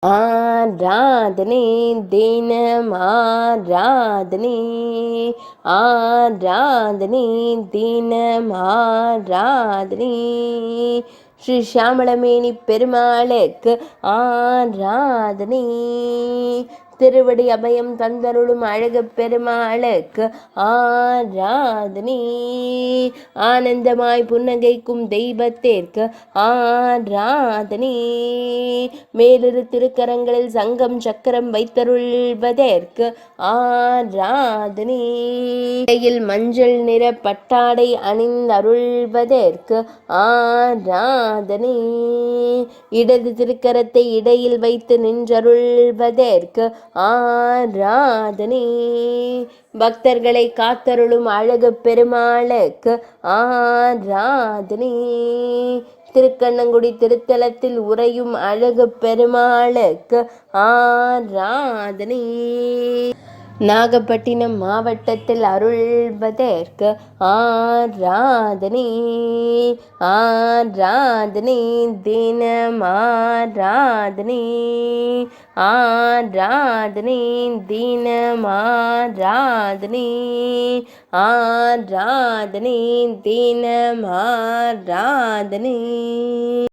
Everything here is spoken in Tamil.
ஆராதனை தினம் ஆராதனை, ஆராதனை தினம் ஆராதனை. ஸ்ரீ ஷியாமளமேனி பெருமாளுக்கு ஆராதனை. திருவடி அபயம் தந்தருளும் அழகு பெருமாளுக்கு ஆராதனை. ஆனந்தமாய் புன்னகைக்கும் தெய்வத்திற்கு ஆராதனை. மேலிரு திருக்கரங்களில் சங்கம் சக்கரம் வைத்தருள்வதற்கு ஆராதனை. இடையில் மஞ்சள் நிற பட்டாடை அணிந்தருள்வதற்கு ஆராதனை. இடது திருக்கரத்தை இடையில் வைத்து நின்றருள்வதற்கு ஆராதனை. பக்தர்களை காத்தருளும் அழகு பெருமாளுக்கு ஆராதனை. திருக்கண்ணங்குடி திருத்தலத்தில் உறையும் அழகு பெருமாளுக்கு ஆராதனை. நாகப்பட்டினம் மாவட்டத்தில் அருள்வதற்கு ஆராதனை. ஆராதனை தினம் ஆராதனை, ஆராதனை தினம் ஆராதனை, ஆராதனை தினம் ஆராதனை.